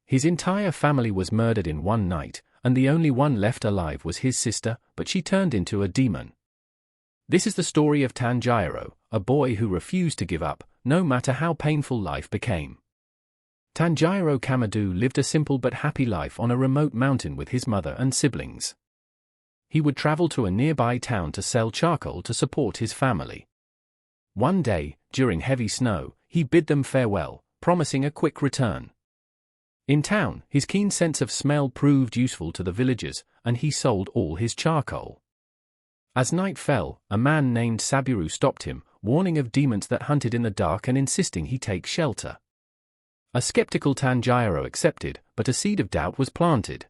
His entire family was murdered in one night, and the only one left alive was his sister, but she turned into a demon. This is the story of Tanjiro, a boy who refused to give up, no matter how painful life became. Tanjiro Kamado lived a simple but happy life on a remote mountain with his mother and siblings. He would travel to a nearby town to sell charcoal to support his family. One day, during heavy snow, he bid them farewell, promising a quick return. In town, his keen sense of smell proved useful to the villagers, and he sold all his charcoal. As night fell, a man named Saburo stopped him, warning of demons that hunted in the dark and insisting he take shelter. A skeptical Tanjiro accepted, but a seed of doubt was planted.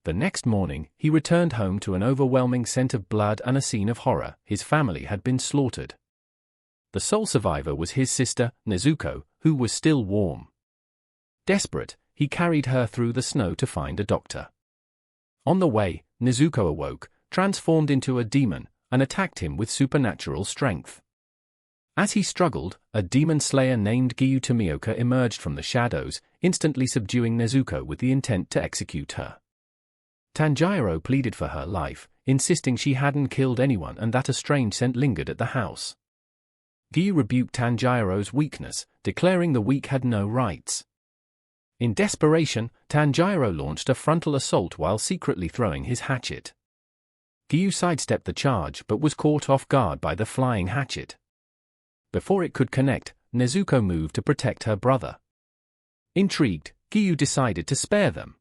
The next morning, he returned home to an overwhelming scent of blood and a scene of horror. His family had been slaughtered. The sole survivor was his sister, Nezuko, who was still warm. Desperate, he carried her through the snow to find a doctor. On the way, Nezuko awoke, transformed into a demon, and attacked him with supernatural strength. As he struggled, a demon slayer named Giyu Tomioka emerged from the shadows, instantly subduing Nezuko with the intent to execute her. Tanjiro pleaded for her life, insisting she hadn't killed anyone and that a strange scent lingered at the house. Giyu rebuked Tanjiro's weakness, declaring the weak had no rights. In desperation, Tanjiro launched a frontal assault while secretly throwing his hatchet. Giyu sidestepped the charge but was caught off guard by the flying hatchet. Before it could connect, Nezuko moved to protect her brother. Intrigued, Giyu decided to spare them.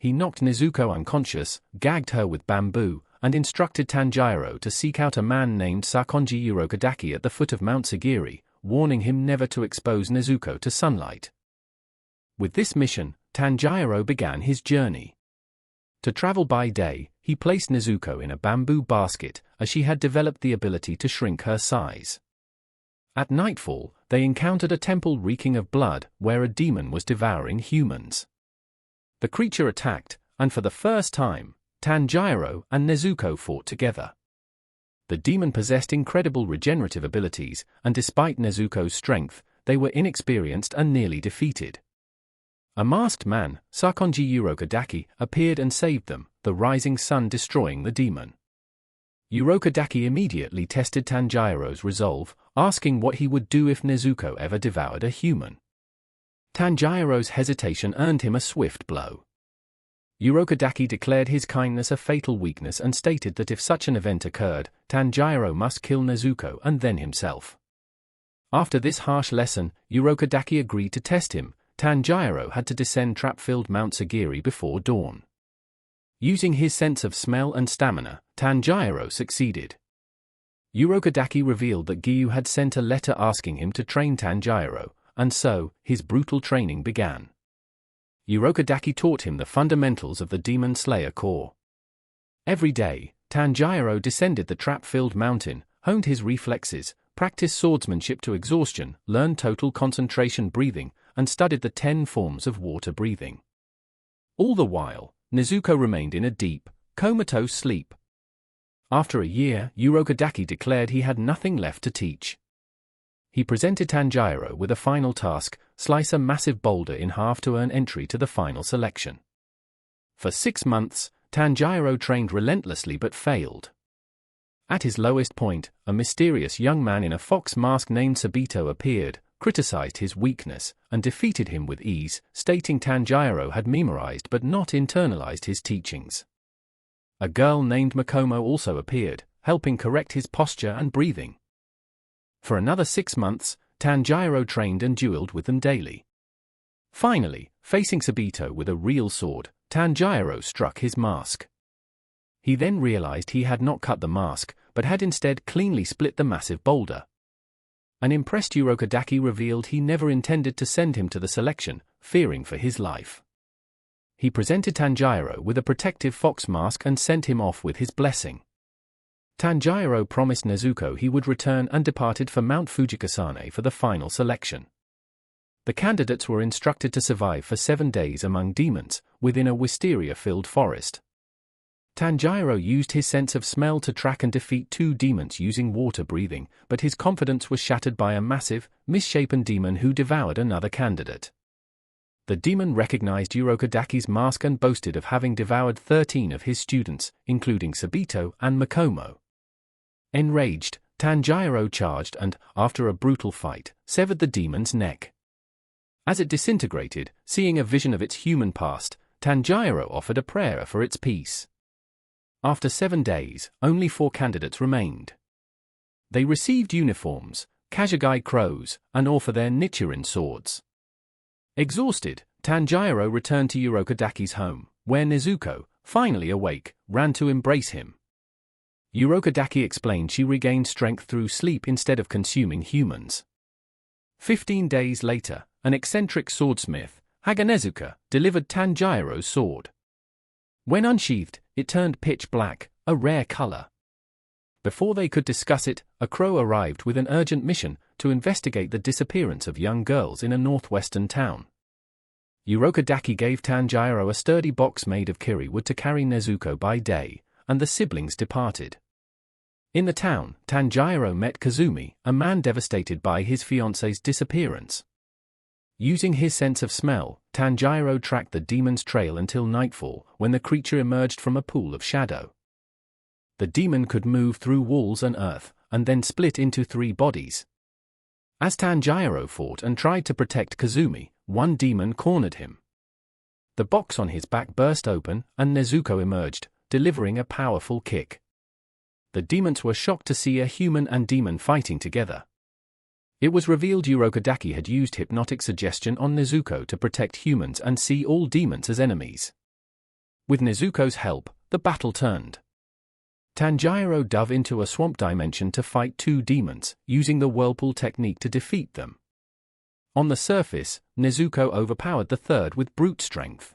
He knocked Nezuko unconscious, gagged her with bamboo, and instructed Tanjiro to seek out a man named Sakonji Urokodaki at the foot of Mount Sagiri, warning him never to expose Nezuko to sunlight. With this mission, Tanjiro began his journey. To travel by day, he placed Nezuko in a bamboo basket, as she had developed the ability to shrink her size. At nightfall, they encountered a temple reeking of blood, where a demon was devouring humans. The creature attacked, and for the first time, Tanjiro and Nezuko fought together. The demon possessed incredible regenerative abilities, and despite Nezuko's strength, they were inexperienced and nearly defeated. A masked man, Sakonji Urokodaki, appeared and saved them, the rising sun destroying the demon. Urokodaki immediately tested Tanjiro's resolve, asking what he would do if Nezuko ever devoured a human. Tanjiro's hesitation earned him a swift blow. Urokodaki declared his kindness a fatal weakness and stated that if such an event occurred, Tanjiro must kill Nezuko and then himself. After this harsh lesson, Urokodaki agreed to test him. Tanjiro had to descend trap-filled Mount Sagiri before dawn. Using his sense of smell and stamina, Tanjiro succeeded. Urokodaki revealed that Giyu had sent a letter asking him to train Tanjiro, and so, his brutal training began. Urokodaki taught him the fundamentals of the Demon Slayer core. Every day, Tanjiro descended the trap-filled mountain, honed his reflexes, practiced swordsmanship to exhaustion, learned total concentration breathing, and studied the 10 forms of water breathing. All the while, Nezuko remained in a deep, comatose sleep. After a year, Urokodaki declared he had nothing left to teach. He presented Tanjiro with a final task: slice a massive boulder in half to earn entry to the final selection. For 6 months, Tanjiro trained relentlessly but failed. At his lowest point, a mysterious young man in a fox mask named Sabito appeared, criticized his weakness, and defeated him with ease, stating Tanjiro had memorized but not internalized his teachings. A girl named Makomo also appeared, helping correct his posture and breathing. For another 6 months, Tanjiro trained and dueled with them daily. Finally, facing Sabito with a real sword, Tanjiro struck his mask. He then realized he had not cut the mask, but had instead cleanly split the massive boulder. An impressed Urokodaki revealed he never intended to send him to the selection, fearing for his life. He presented Tanjiro with a protective fox mask and sent him off with his blessing. Tanjiro promised Nezuko he would return and departed for Mount Fujikasane for the final selection. The candidates were instructed to survive for 7 days among demons, within a wisteria-filled forest. Tanjiro used his sense of smell to track and defeat 2 demons using water breathing, but his confidence was shattered by a massive, misshapen demon who devoured another candidate. The demon recognized Urokodaki's mask and boasted of having devoured 13 of his students, including Sabito and Makomo. Enraged, Tanjiro charged and, after a brutal fight, severed the demon's neck. As it disintegrated, seeing a vision of its human past, Tanjiro offered a prayer for its peace. After 7 days, only 4 candidates remained. They received uniforms, Kazhigai crows, and all for their Nichiren swords. Exhausted, Tanjiro returned to Urokodaki's home, where Nezuko, finally awake, ran to embrace him. Urokodaki explained she regained strength through sleep instead of consuming humans. 15 days later, an eccentric swordsmith, Haganezuka, delivered Tanjiro's sword. When unsheathed, it turned pitch black, a rare color. Before they could discuss it, a crow arrived with an urgent mission to investigate the disappearance of young girls in a northwestern town. Urokodaki gave Tanjiro a sturdy box made of kiri wood to carry Nezuko by day, and the siblings departed. In the town, Tanjiro met Kazumi, a man devastated by his fiancée's disappearance. Using his sense of smell, Tanjiro tracked the demon's trail until nightfall, when the creature emerged from a pool of shadow. The demon could move through walls and earth, and then split into 3 bodies. As Tanjiro fought and tried to protect Kazumi, one demon cornered him. The box on his back burst open, and Nezuko emerged, delivering a powerful kick. The demons were shocked to see a human and demon fighting together. It was revealed Urokodaki had used hypnotic suggestion on Nezuko to protect humans and see all demons as enemies. With Nezuko's help, the battle turned. Tanjiro dove into a swamp dimension to fight 2 demons, using the whirlpool technique to defeat them. On the surface, Nezuko overpowered the third with brute strength.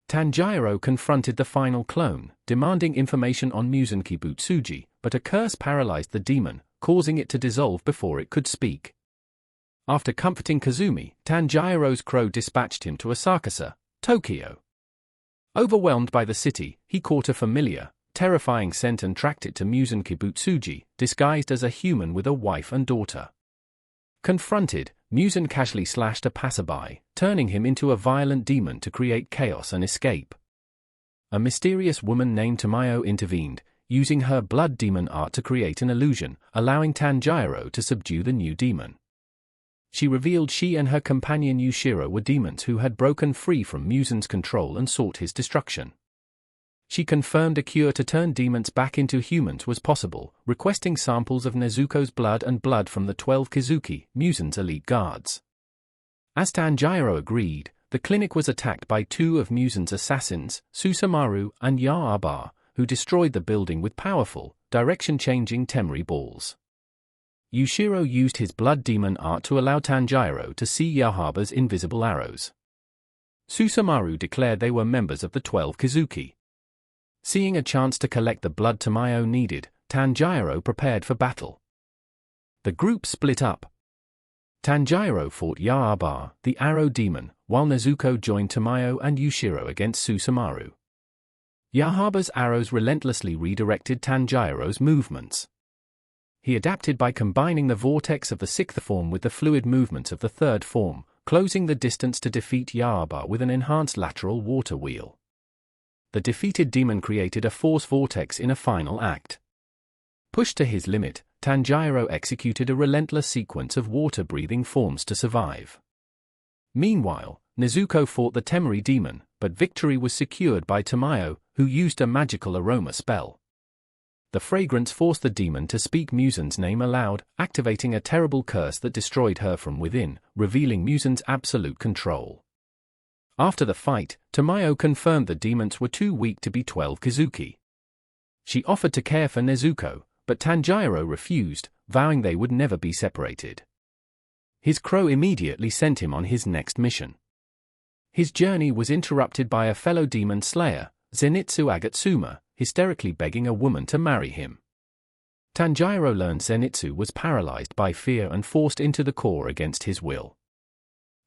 Tanjiro confronted the final clone, demanding information on Muzan Kibutsuji, but a curse paralyzed the demon, causing it to dissolve before it could speak. After comforting Kazumi, Tanjiro's crow dispatched him to Asakasa, Tokyo. Overwhelmed by the city, he caught a familiar, terrifying scent and tracked it to Muzan Kibutsuji, disguised as a human with a wife and daughter. Confronted, Muzan casually slashed a passerby, turning him into a violent demon to create chaos and escape. A mysterious woman named Tamayo intervened, using her blood demon art to create an illusion, allowing Tanjiro to subdue the new demon. She revealed she and her companion Hashira were demons who had broken free from Muzan's control and sought his destruction. She confirmed a cure to turn demons back into humans was possible, requesting samples of Nezuko's blood and blood from the 12 Kizuki, Muzan's elite guards. As Tanjiro agreed, the clinic was attacked by 2 of Muzan's assassins, Susumaru and Yaiba, who destroyed the building with powerful, direction-changing temri balls. Yushiro used his blood demon art to allow Tanjiro to see Yaiba's invisible arrows. Susumaru declared they were members of the 12 Kizuki. Seeing a chance to collect the blood Tamayo needed, Tanjiro prepared for battle. The group split up. Tanjiro fought Yaiba, the arrow demon, while Nezuko joined Tamayo and Yushiro against Susumaru. Yaiba's arrows relentlessly redirected Tanjiro's movements. He adapted by combining the vortex of the 6th form with the fluid movements of the 3rd form, closing the distance to defeat Yaiba with an enhanced lateral water wheel. The defeated demon created a force vortex in a final act. Pushed to his limit, Tanjiro executed a relentless sequence of water-breathing forms to survive. Meanwhile, Nezuko fought the Temari demon, but victory was secured by Tamayo, who used a magical aroma spell. The fragrance forced the demon to speak Muzan's name aloud, activating a terrible curse that destroyed her from within, revealing Muzan's absolute control. After the fight, Tamayo confirmed the demons were too weak to be 12 Kizuki. She offered to care for Nezuko, but Tanjiro refused, vowing they would never be separated. His crow immediately sent him on his next mission. His journey was interrupted by a fellow demon slayer, Zenitsu Agatsuma, hysterically begging a woman to marry him. Tanjiro learned Zenitsu was paralyzed by fear and forced into the core against his will.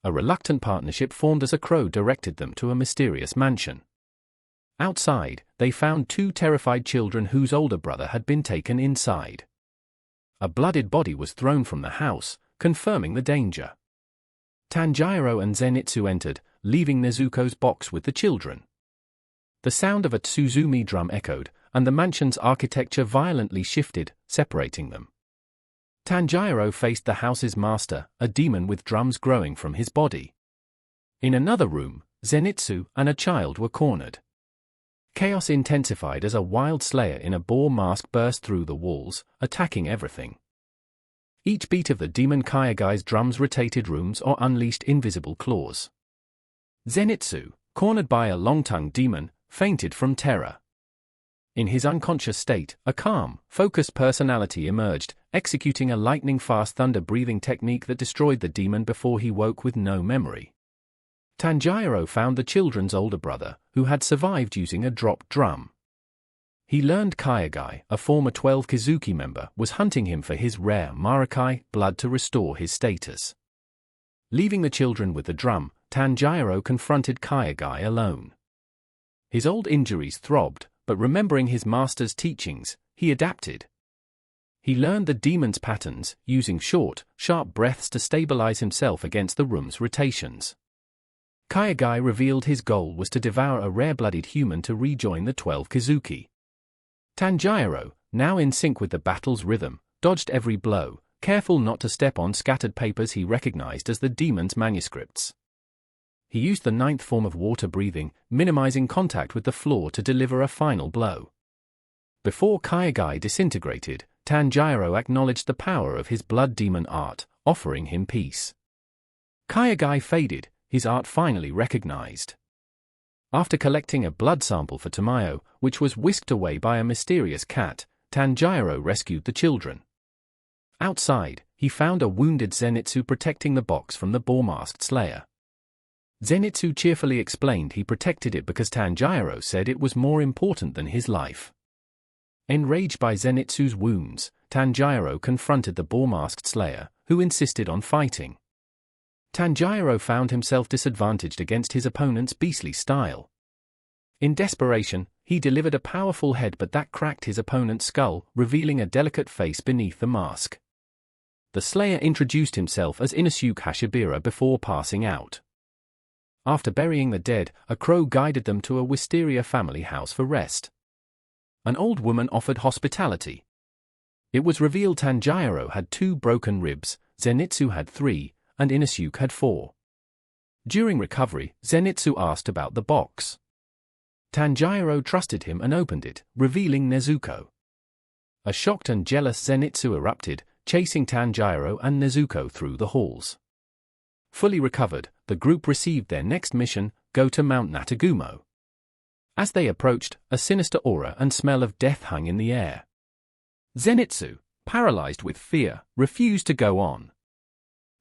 A reluctant partnership formed as a crow directed them to a mysterious mansion. Outside, they found 2 terrified children whose older brother had been taken inside. A bloodied body was thrown from the house, confirming the danger. Tanjiro and Zenitsu entered, leaving Nezuko's box with the children. The sound of a Tsuzumi drum echoed, and the mansion's architecture violently shifted, separating them. Tanjiro faced the house's master, a demon with drums growing from his body. In another room, Zenitsu and a child were cornered. Chaos intensified as a wild slayer in a boar mask burst through the walls, attacking everything. Each beat of the demon Kayagai's drums rotated rooms or unleashed invisible claws. Zenitsu, cornered by a long-tongued demon, fainted from terror. In his unconscious state, a calm, focused personality emerged, executing a lightning-fast thunder-breathing technique that destroyed the demon before he woke with no memory. Tanjiro found the children's older brother, who had survived using a dropped drum. He learned Kayagai, a former 12 Kizuki member, was hunting him for his rare Marakai blood to restore his status. Leaving the children with the drum, Tanjiro confronted Kayagai alone. His old injuries throbbed, but remembering his master's teachings, he adapted. He learned the demon's patterns, using short, sharp breaths to stabilize himself against the room's rotations. Kayagai revealed his goal was to devour a rare-blooded human to rejoin the 12 Kizuki. Tanjiro, now in sync with the battle's rhythm, dodged every blow, careful not to step on scattered papers he recognized as the demon's manuscripts. He used the 9th form of water breathing, minimizing contact with the floor to deliver a final blow. Before Kayagai disintegrated, Tanjiro acknowledged the power of his blood demon art, offering him peace. Kayagai faded, his art finally recognized. After collecting a blood sample for Tamayo, which was whisked away by a mysterious cat, Tanjiro rescued the children. Outside, he found a wounded Zenitsu protecting the box from the boar-masked slayer. Zenitsu cheerfully explained he protected it because Tanjiro said it was more important than his life. Enraged by Zenitsu's wounds, Tanjiro confronted the boar-masked slayer, who insisted on fighting. Tanjiro found himself disadvantaged against his opponent's beastly style. In desperation, he delivered a powerful headbutt that cracked his opponent's skull, revealing a delicate face beneath the mask. The slayer introduced himself as Inosuke Hashira before passing out. After burying the dead, a crow guided them to a wisteria family house for rest. An old woman offered hospitality. It was revealed Tanjiro had 2 broken ribs, Zenitsu had 3, and Inosuke had 4. During recovery, Zenitsu asked about the box. Tanjiro trusted him and opened it, revealing Nezuko. A shocked and jealous Zenitsu erupted, chasing Tanjiro and Nezuko through the halls. Fully recovered, the group received their next mission, go to Mount Natagumo. As they approached, a sinister aura and smell of death hung in the air. Zenitsu, paralyzed with fear, refused to go on.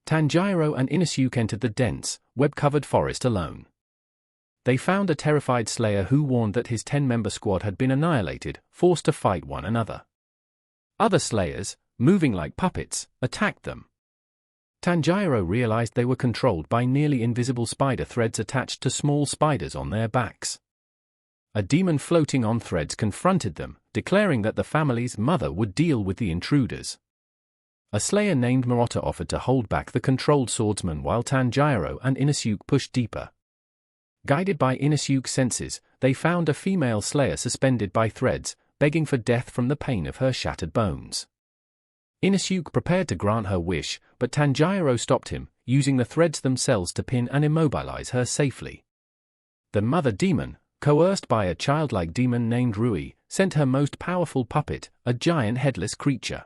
Tanjiro and Inosuke entered the dense, web-covered forest alone. They found a terrified slayer who warned that his 10-member squad had been annihilated, forced to fight one another. Other slayers, moving like puppets, attacked them. Tanjiro realized they were controlled by nearly invisible spider threads attached to small spiders on their backs. A demon floating on threads confronted them, declaring that the family's mother would deal with the intruders. A slayer named Murata offered to hold back the controlled swordsman while Tanjiro and Inosuke pushed deeper. Guided by Inosuke's senses, they found a female slayer suspended by threads, begging for death from the pain of her shattered bones. Inosuke prepared to grant her wish, but Tanjiro stopped him, using the threads themselves to pin and immobilize her safely. The mother demon, coerced by a childlike demon named Rui, sent her most powerful puppet, a giant headless creature.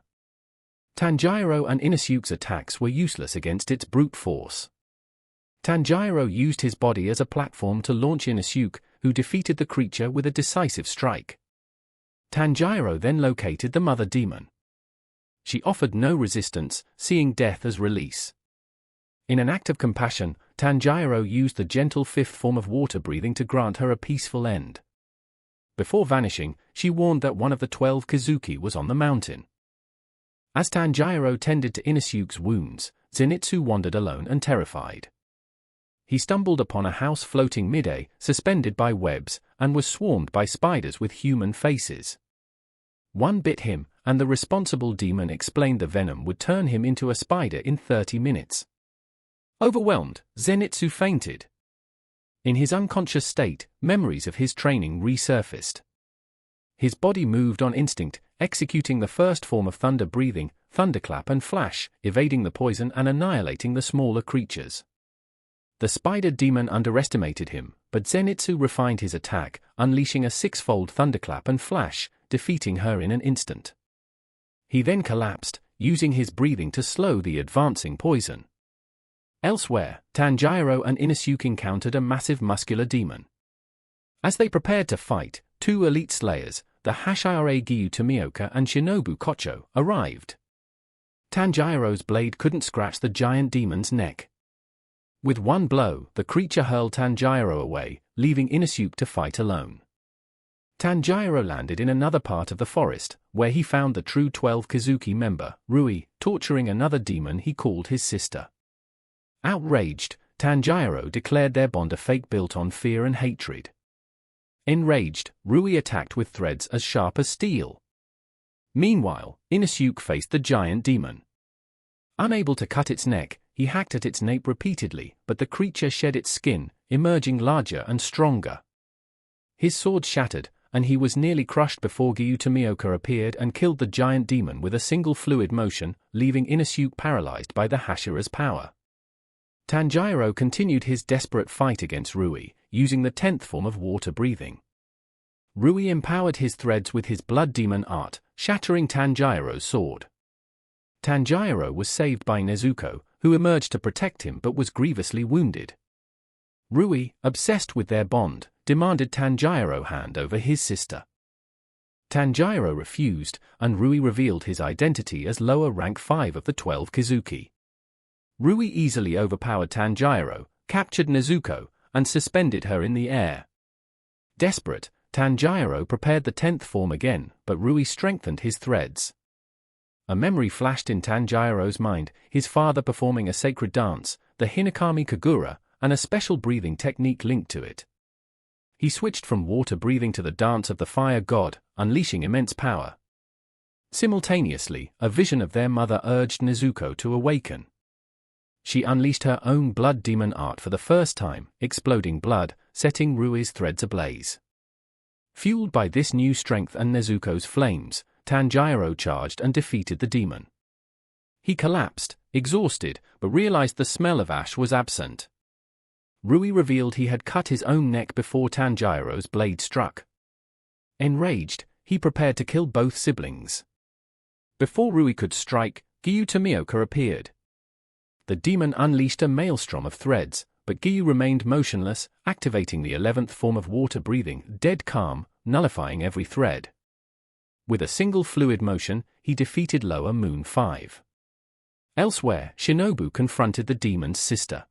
Tanjiro and Inosuke's attacks were useless against its brute force. Tanjiro used his body as a platform to launch Inosuke, who defeated the creature with a decisive strike. Tanjiro then located the mother demon. She offered no resistance, seeing death as release. In an act of compassion, Tanjiro used the gentle 5th form of water breathing to grant her a peaceful end. Before vanishing, she warned that one of the 12 Kizuki was on the mountain. As Tanjiro tended to Inosuke's wounds, Zenitsu wandered alone and terrified. He stumbled upon a house floating mid-air, suspended by webs, and was swarmed by spiders with human faces. One bit him, and the responsible demon explained the venom would turn him into a spider in 30 minutes. Overwhelmed, Zenitsu fainted. In his unconscious state, memories of his training resurfaced. His body moved on instinct, executing the first form of thunder breathing, thunderclap and flash, evading the poison and annihilating the smaller creatures. The spider demon underestimated him, but Zenitsu refined his attack, unleashing a six-fold thunderclap and flash, defeating her in an instant. He then collapsed, using his breathing to slow the advancing poison. Elsewhere, Tanjiro and Inosuke encountered a massive muscular demon. As they prepared to fight, two elite slayers, the Hashira Giyu Tomioka and Shinobu Kocho, arrived. Tanjiro's blade couldn't scratch the giant demon's neck. With one blow, the creature hurled Tanjiro away, leaving Inosuke to fight alone. Tanjiro landed in another part of the forest, where he found the true 12 Kizuki member, Rui, torturing another demon he called his sister. Outraged, Tanjiro declared their bond a fake built on fear and hatred. Enraged, Rui attacked with threads as sharp as steel. Meanwhile, Inosuke faced the giant demon. Unable to cut its neck, he hacked at its nape repeatedly, but the creature shed its skin, emerging larger and stronger. His sword shattered, and he was nearly crushed before Giyu Tomioka appeared and killed the giant demon with a single fluid motion, leaving Inosuke paralyzed by the Hashira's power. Tanjiro continued his desperate fight against Rui, using the 10th form of water breathing. Rui empowered his threads with his blood demon art, shattering Tanjiro's sword. Tanjiro was saved by Nezuko, who emerged to protect him but was grievously wounded. Rui, obsessed with their bond, demanded Tanjiro hand over his sister. Tanjiro refused, and Rui revealed his identity as lower rank 5 of the 12 Kizuki. Rui easily overpowered Tanjiro, captured Nezuko, and suspended her in the air. Desperate, Tanjiro prepared the 10th form again, but Rui strengthened his threads. A memory flashed in Tanjiro's mind, his father performing a sacred dance, the Hinokami Kagura, and a special breathing technique linked to it. He switched from water breathing to the dance of the fire god, unleashing immense power. Simultaneously, a vision of their mother urged Nezuko to awaken. She unleashed her own blood demon art for the first time, exploding blood, setting Rui's threads ablaze. Fueled by this new strength and Nezuko's flames, Tanjiro charged and defeated the demon. He collapsed, exhausted, but realized the smell of ash was absent. Rui revealed he had cut his own neck before Tanjiro's blade struck. Enraged, he prepared to kill both siblings. Before Rui could strike, Giyu Tomioka appeared. The demon unleashed a maelstrom of threads, but Giyu remained motionless, activating the 11th form of water breathing, dead calm, nullifying every thread. With a single fluid motion, he defeated Lower Moon 5. Elsewhere, Shinobu confronted the demon's sister.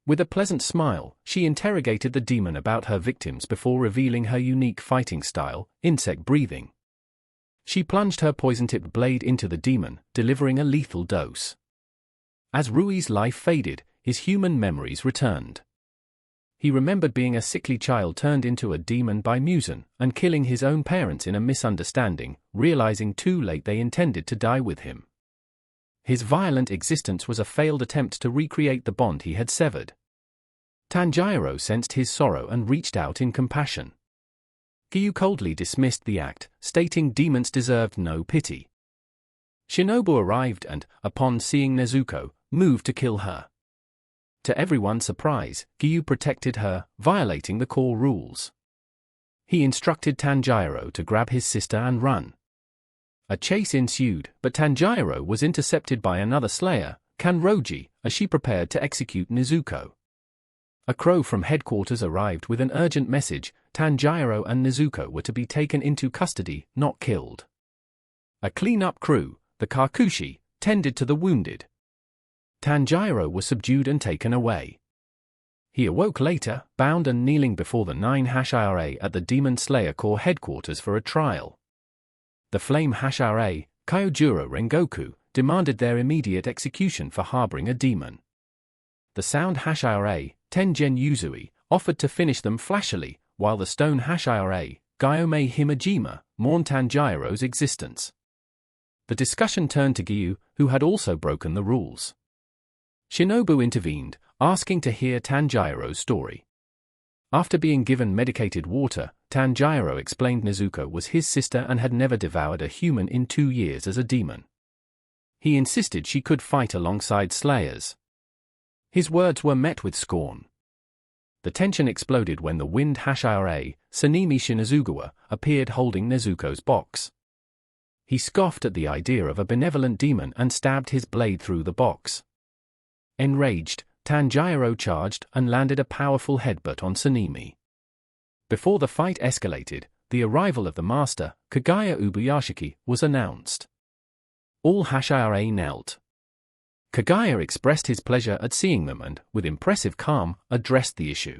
With a pleasant smile, she interrogated the demon about her victims before revealing her unique fighting style, insect breathing. She plunged her poison-tipped blade into the demon, delivering a lethal dose. As Rui's life faded, his human memories returned. He remembered being a sickly child turned into a demon by Muzan, and killing his own parents in a misunderstanding, realizing too late they intended to die with him. His violent existence was a failed attempt to recreate the bond he had severed. Tanjiro sensed his sorrow and reached out in compassion. Giyu coldly dismissed the act, stating demons deserved no pity. Shinobu arrived and, upon seeing Nezuko, moved to kill her. To everyone's surprise, Giyu protected her, violating the core rules. He instructed Tanjiro to grab his sister and run. A chase ensued, but Tanjiro was intercepted by another slayer, Kanroji, as she prepared to execute Nezuko. A crow from headquarters arrived with an urgent message: Tanjiro and Nezuko were to be taken into custody, not killed. A clean-up crew, the Kakushi, tended to the wounded. Tanjiro was subdued and taken away. He awoke later, bound and kneeling before the 9 Hashira at the Demon Slayer Corps headquarters for a trial. The Flame Hashira, Kyojuro Rengoku, demanded their immediate execution for harboring a demon. The Sound Hashira, Tengen Yuzui, offered to finish them flashily, while the Stone Hashira, Gyome Himejima, mourned Tanjiro's existence. The discussion turned to Giyu, who had also broken the rules. Shinobu intervened, asking to hear Tanjiro's story. After being given medicated water, Tanjiro explained Nezuko was his sister and had never devoured a human in 2 years as a demon. He insisted she could fight alongside slayers. His words were met with scorn. The tension exploded when the winged Hashira, Sanemi Shinazugawa, appeared holding Nezuko's box. He scoffed at the idea of a benevolent demon and stabbed his blade through the box. Enraged, Tanjiro charged and landed a powerful headbutt on Sanemi. Before the fight escalated, the arrival of the master, Kaguya Ubuyashiki, was announced. All Hashira knelt. Kaguya expressed his pleasure at seeing them and, with impressive calm, addressed the issue.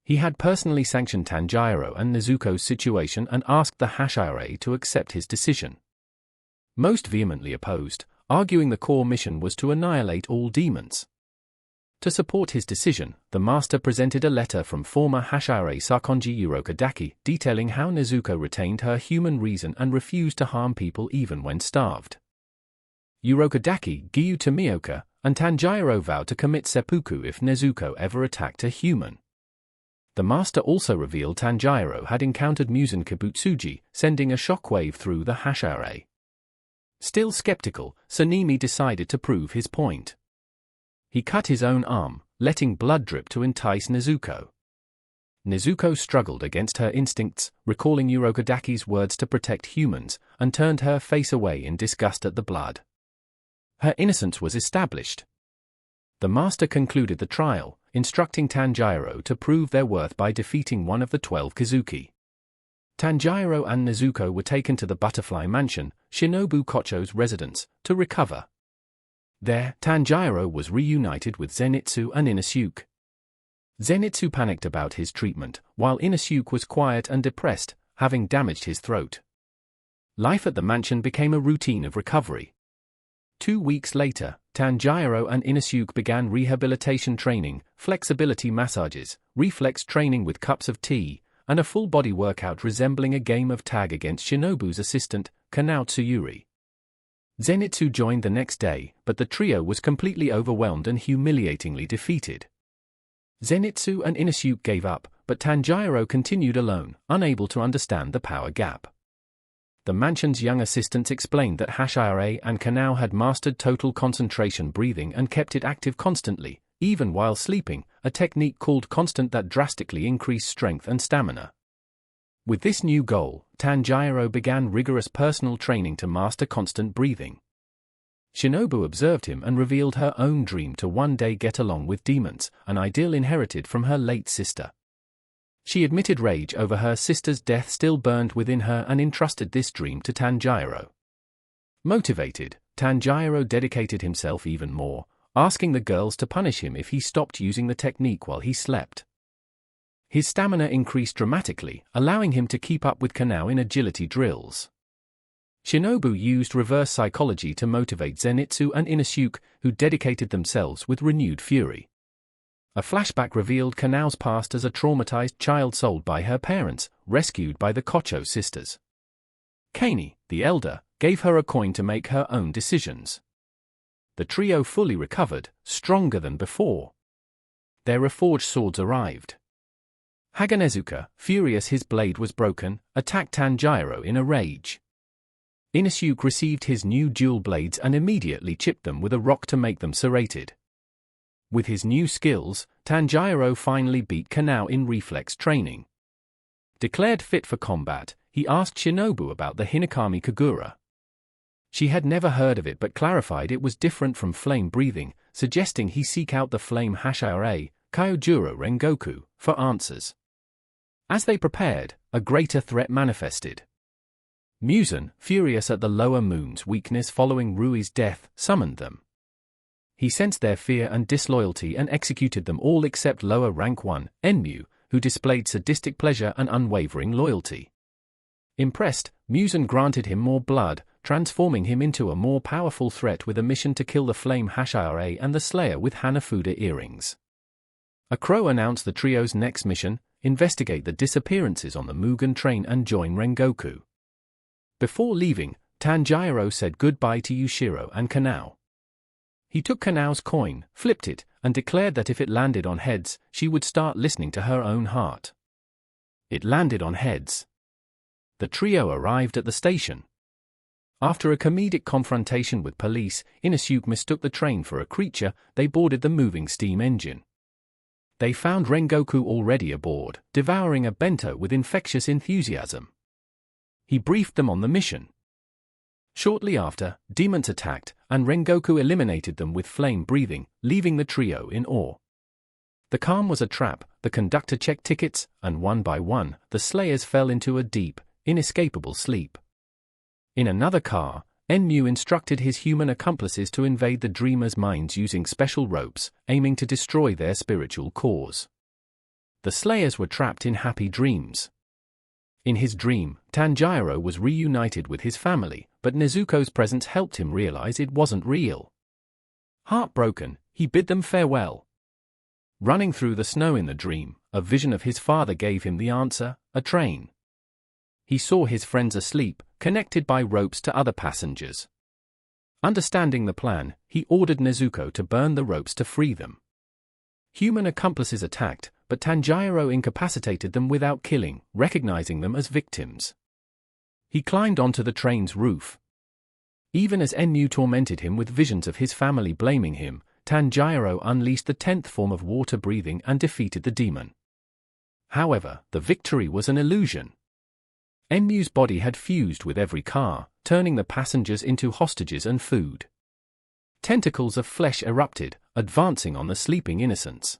He had personally sanctioned Tanjiro and Nezuko's situation and asked the Hashira to accept his decision. Most vehemently opposed, arguing the core mission was to annihilate all demons. To support his decision, the master presented a letter from former Hashira Sakonji Urokodaki detailing how Nezuko retained her human reason and refused to harm people even when starved. Urokodaki, Giyu Tomioka, and Tanjiro vowed to commit seppuku if Nezuko ever attacked a human. The master also revealed Tanjiro had encountered Muzan Kibutsuji, sending a shockwave through the Hashira. Still skeptical, Sanemi decided to prove his point. He cut his own arm, letting blood drip to entice Nezuko. Nezuko struggled against her instincts, recalling Urokodaki's words to protect humans, and turned her face away in disgust at the blood. Her innocence was established. The master concluded the trial, instructing Tanjiro to prove their worth by defeating one of the 12 Kizuki. Tanjiro and Nezuko were taken to the Butterfly Mansion, Shinobu Kocho's residence, to recover. There, Tanjiro was reunited with Zenitsu and Inosuke. Zenitsu panicked about his treatment, while Inosuke was quiet and depressed, having damaged his throat. Life at the mansion became a routine of recovery. 2 weeks later, Tanjiro and Inosuke began rehabilitation training, flexibility massages, reflex training with cups of tea, and a full-body workout resembling a game of tag against Shinobu's assistant, Kanao Tsuyuri. Zenitsu joined the next day, but the trio was completely overwhelmed and humiliatingly defeated. Zenitsu and Inosuke gave up, but Tanjiro continued alone, unable to understand the power gap. The mansion's young assistants explained that Hashira and Kanao had mastered total concentration breathing and kept it active constantly, even while sleeping, a technique called constant that drastically increased strength and stamina. With this new goal, Tanjiro began rigorous personal training to master constant breathing. Shinobu observed him and revealed her own dream to one day get along with demons, an ideal inherited from her late sister. She admitted rage over her sister's death still burned within her and entrusted this dream to Tanjiro. Motivated, Tanjiro dedicated himself even more, asking the girls to punish him if he stopped using the technique while he slept. His stamina increased dramatically, allowing him to keep up with Kanao in agility drills. Shinobu used reverse psychology to motivate Zenitsu and Inosuke, who dedicated themselves with renewed fury. A flashback revealed Kanao's past as a traumatized child sold by her parents, rescued by the Kocho sisters. Kani, the elder, gave her a coin to make her own decisions. The trio fully recovered, stronger than before. Their reforged swords arrived. Haganezuka, furious his blade was broken, attacked Tanjiro in a rage. Inosuke received his new dual blades and immediately chipped them with a rock to make them serrated. With his new skills, Tanjiro finally beat Kanao in reflex training. Declared fit for combat, he asked Shinobu about the Hinokami Kagura. She had never heard of it but clarified it was different from flame breathing, suggesting he seek out the flame Hashira, Kyojuro Rengoku, for answers. As they prepared, a greater threat manifested. Muzan, furious at the lower moon's weakness following Rui's death, summoned them. He sensed their fear and disloyalty and executed them all except lower rank 1, Enmu, who displayed sadistic pleasure and unwavering loyalty. Impressed, Muzan granted him more blood, transforming him into a more powerful threat with a mission to kill the flame Hashira and the Slayer with Hanafuda earrings. A crow announced the trio's next mission: investigate the disappearances on the Mugen train and join Rengoku. Before leaving, Tanjiro said goodbye to Yushiro and Kanao. he took Kanao's coin, flipped it, and declared that if it landed on heads, she would start listening to her own heart. It landed on heads. The trio arrived at the station. After a comedic confrontation with police, Inosuke mistook the train for a creature. They boarded the moving steam engine. They found Rengoku already aboard, devouring a bento with infectious enthusiasm. He briefed them on the mission. Shortly after, demons attacked, and Rengoku eliminated them with flame breathing, leaving the trio in awe. The calm was a trap. The conductor checked tickets, and one by one, the slayers fell into a deep, inescapable sleep. In another car, Enmu instructed his human accomplices to invade the dreamers' minds using special ropes, aiming to destroy their spiritual cores. The slayers were trapped in happy dreams. In his dream, Tanjiro was reunited with his family, but Nezuko's presence helped him realize it wasn't real. Heartbroken, he bid them farewell. Running through the snow in the dream, a vision of his father gave him the answer: a train. He saw his friends asleep, connected by ropes to other passengers. Understanding the plan, he ordered Nezuko to burn the ropes to free them. Human accomplices attacked, but Tanjiro incapacitated them without killing, recognizing them as victims. He climbed onto the train's roof. Even as Enmu tormented him with visions of his family blaming him, Tanjiro unleashed the 10th form of water breathing and defeated the demon. However, the victory was an illusion. Enmu's body had fused with every car, turning the passengers into hostages and food. Tentacles of flesh erupted, advancing on the sleeping innocents.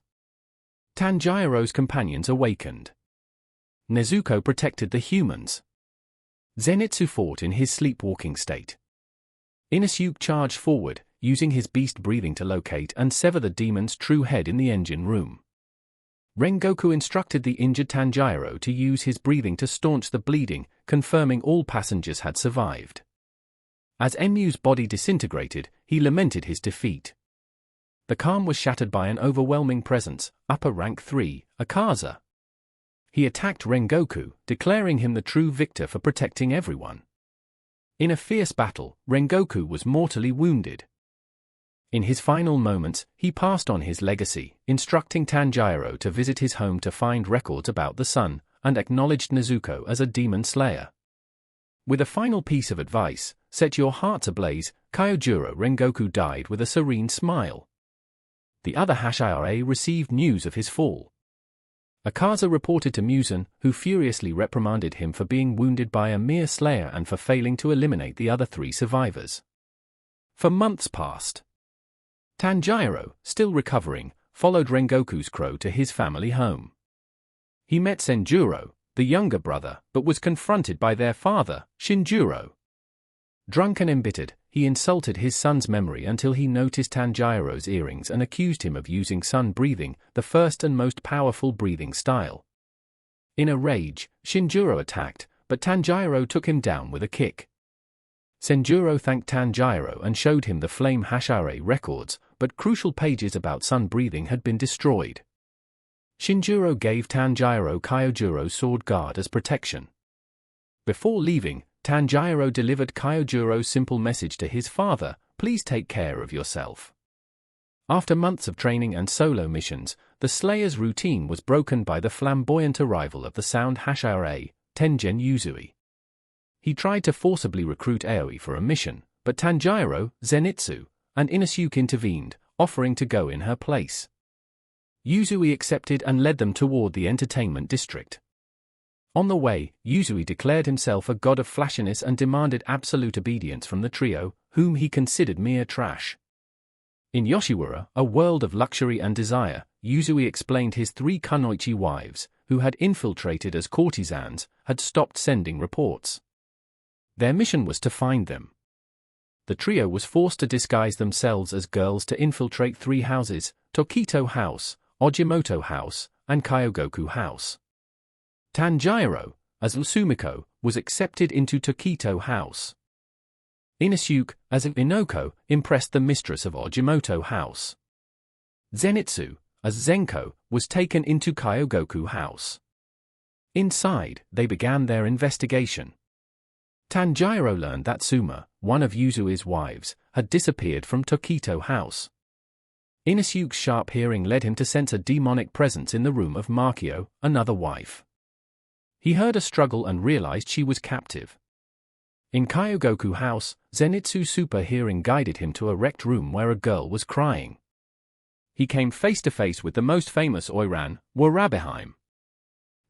Tanjiro's companions awakened. Nezuko protected the humans. Zenitsu fought in his sleepwalking state. Inosuke charged forward, using his beast breathing to locate and sever the demon's true head in the engine room. Rengoku instructed the injured Tanjiro to use his breathing to staunch the bleeding, confirming all passengers had survived. As Enmu's body disintegrated, he lamented his defeat. The calm was shattered by an overwhelming presence, upper rank 3, Akaza. He attacked Rengoku, declaring him the true victor for protecting everyone. In a fierce battle, Rengoku was mortally wounded. In his final moments, he passed on his legacy, instructing Tanjiro to visit his home to find records about the sun, and acknowledged Nezuko as a demon slayer. With a final piece of advice, set your hearts ablaze, Kyojuro Rengoku died with a serene smile. The other Hashira received news of his fall. Akaza reported to Muzan, who furiously reprimanded him for being wounded by a mere slayer and for failing to eliminate the other 3 survivors. For months passed. Tanjiro, still recovering, followed Rengoku's crow to his family home. He met Senjuro, the younger brother, but was confronted by their father, Shinjuro. Drunk and embittered, he insulted his son's memory until he noticed Tanjiro's earrings and accused him of using sun breathing, the first and most powerful breathing style. In a rage, Shinjuro attacked, but Tanjiro took him down with a kick. Senjuro thanked Tanjiro and showed him the Flame Hashira records, but crucial pages about sun breathing had been destroyed. Shinjuro gave Tanjiro Kyojuro's sword guard as protection. Before leaving, Tanjiro delivered Kyojuro's simple message to his father: please take care of yourself. After months of training and solo missions, the Slayer's routine was broken by the flamboyant arrival of the sound Hashira, Tengen Yuzui. He tried to forcibly recruit Aoi for a mission, but Tanjiro, Zenitsu, and Inosuke intervened, offering to go in her place. Yuzui accepted and led them toward the entertainment district. On the way, Yuzui declared himself a god of flashiness and demanded absolute obedience from the trio, whom he considered mere trash. In Yoshiwara, a world of luxury and desire, Yuzui explained his 3 kunoichi wives, who had infiltrated as courtesans, had stopped sending reports. Their mission was to find them. The trio was forced to disguise themselves as girls to infiltrate 3 houses: Tokito House, Ojimoto House, and Kyogoku House. Tanjiro, as Sumiko, was accepted into Tokito House. Inosuke, as Inoko, impressed the mistress of Ojimoto House. Zenitsu, as Zenko, was taken into Kyogoku House. Inside, they began their investigation. Tanjiro learned that Suma, one of Yuzui's wives, had disappeared from Tokito House. Inosuke's sharp hearing led him to sense a demonic presence in the room of Makio, another wife. He heard a struggle and realized she was captive. In Kyogoku House, Zenitsu's super hearing guided him to a wrecked room where a girl was crying. He came face to face with the most famous Oiran, Warabeheim.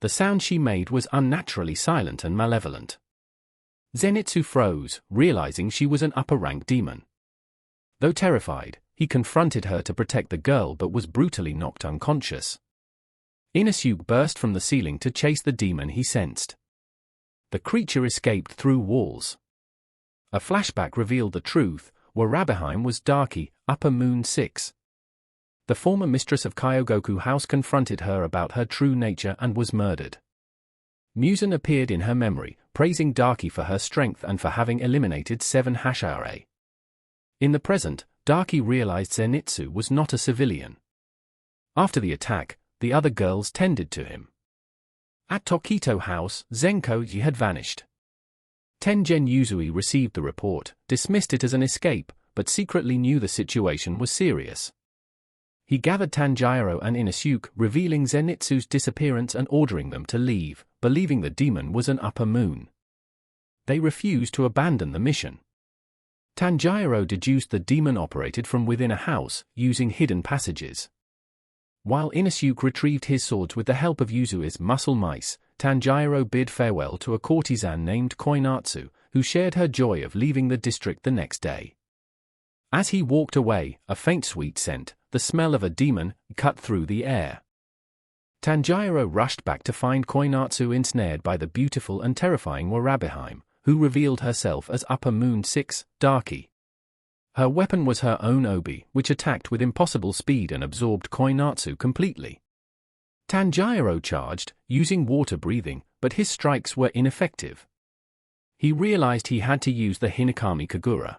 The sound she made was unnaturally silent and malevolent. Zenitsu froze, realizing she was an upper-rank demon. Though terrified, he confronted her to protect the girl but was brutally knocked unconscious. Inosuke burst from the ceiling to chase the demon he sensed. The creature escaped through walls. A flashback revealed the truth: Warabeheim was Daki, Upper Moon 6. The former mistress of Kyogoku House confronted her about her true nature and was murdered. Muzan appeared in her memory, praising Daki for her strength and for having eliminated 7 Hashira. In the present, Daki realized Zenitsu was not a civilian. After the attack, the other girls tended to him. At Tokito House, Zenkoji had vanished. Tengen Yuzui received the report, dismissed it as an escape, but secretly knew the situation was serious. He gathered Tanjiro and Inosuke, revealing Zenitsu's disappearance and ordering them to leave, believing the demon was an upper moon. They refused to abandon the mission. Tanjiro deduced the demon operated from within a house, using hidden passages. While Inosuke retrieved his swords with the help of Yuzui's muscle mice, Tanjiro bid farewell to a courtesan named Koinatsu, who shared her joy of leaving the district the next day. As he walked away, a faint sweet scent, the smell of a demon, cut through the air. Tanjiro rushed back to find Koinatsu ensnared by the beautiful and terrifying Warabeheim, who revealed herself as Upper Moon 6, Daki. Her weapon was her own obi, which attacked with impossible speed and absorbed Koinatsu completely. Tanjiro charged, using water breathing, but his strikes were ineffective. He realized he had to use the Hinokami Kagura.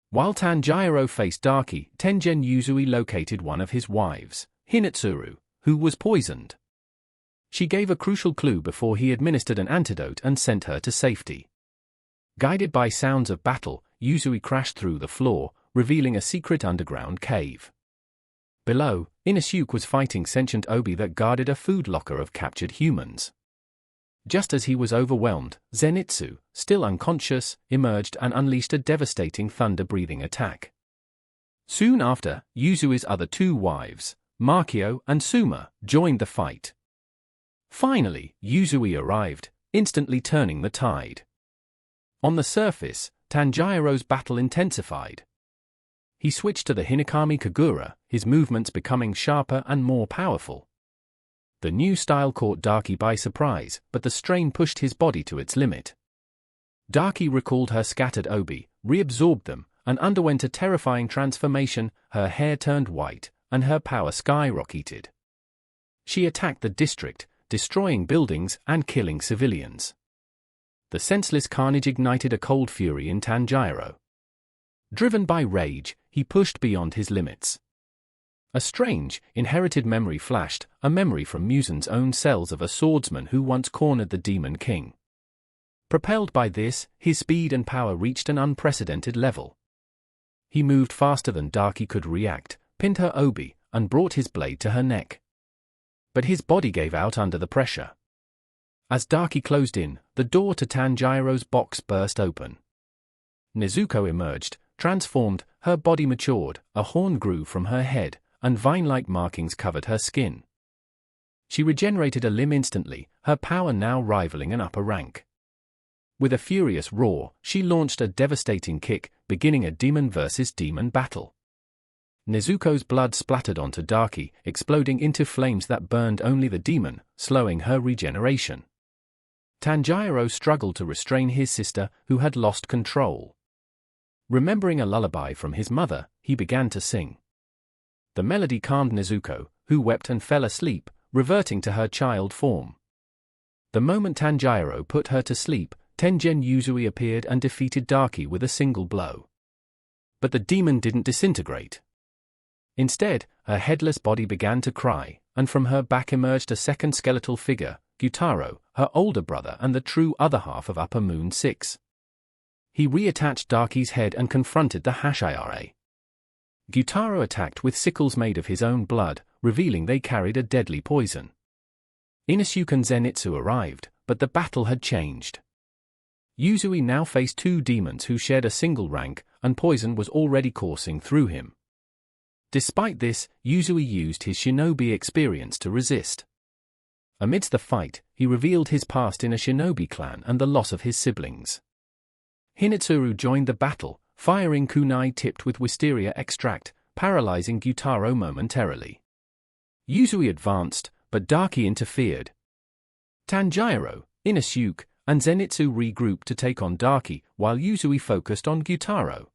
While Tanjiro faced Daki, Tengen Yuzui located one of his wives, Hinatsuru, who was poisoned. She gave a crucial clue before he administered an antidote and sent her to safety. Guided by sounds of battle, Yuzui crashed through the floor, revealing a secret underground cave. Below, Inosuke was fighting sentient obi that guarded a food locker of captured humans. Just as he was overwhelmed, Zenitsu, still unconscious, emerged and unleashed a devastating thunder-breathing attack. Soon after, Yuzui's other 2 wives, Makio and Suma, joined the fight. Finally, Yuzui arrived, instantly turning the tide. On the surface, Tanjiro's battle intensified. He switched to the Hinokami Kagura, his movements becoming sharper and more powerful. The new style caught Daki by surprise, but the strain pushed his body to its limit. Daki recalled her scattered obi, reabsorbed them, and underwent a terrifying transformation. Her hair turned white, and her power skyrocketed. She attacked the district, destroying buildings and killing civilians. The senseless carnage ignited a cold fury in Tanjiro. Driven by rage, he pushed beyond his limits. A strange, inherited memory flashed, a memory from Muzan's own cells of a swordsman who once cornered the Demon King. Propelled by this, his speed and power reached an unprecedented level. He moved faster than Daki could react, pinned her obi, and brought his blade to her neck. But his body gave out under the pressure. As Daki closed in, the door to Tanjiro's box burst open. Nezuko emerged, transformed, her body matured, a horn grew from her head, and vine-like markings covered her skin. She regenerated a limb instantly, her power now rivaling an upper rank. With a furious roar, she launched a devastating kick, beginning a demon versus demon battle. Nezuko's blood splattered onto Daki, exploding into flames that burned only the demon, slowing her regeneration. Tanjiro struggled to restrain his sister, who had lost control. Remembering a lullaby from his mother, he began to sing. The melody calmed Nezuko, who wept and fell asleep, reverting to her child form. The moment Tanjiro put her to sleep, Tengen Yuzui appeared and defeated Daki with a single blow. But the demon didn't disintegrate. Instead, her headless body began to cry, and from her back emerged a second skeletal figure, Gyutaro, her older brother and the true other half of Upper Moon 6. He reattached Daki's head and confronted the Hashira. Gyutaro attacked with sickles made of his own blood, revealing they carried a deadly poison. Inosuke and Zenitsu arrived, but the battle had changed. Yuzui now faced two demons who shared a single rank, and poison was already coursing through him. Despite this, Yuzui used his shinobi experience to resist. Amidst the fight, he revealed his past in a shinobi clan and the loss of his siblings. Hinetsuru joined the battle, firing kunai tipped with wisteria extract, paralyzing Gyutaro momentarily. Yuzui advanced, but Daki interfered. Tanjiro, Inosuke, and Zenitsu regrouped to take on Daki, while Yuzui focused on Gyutaro.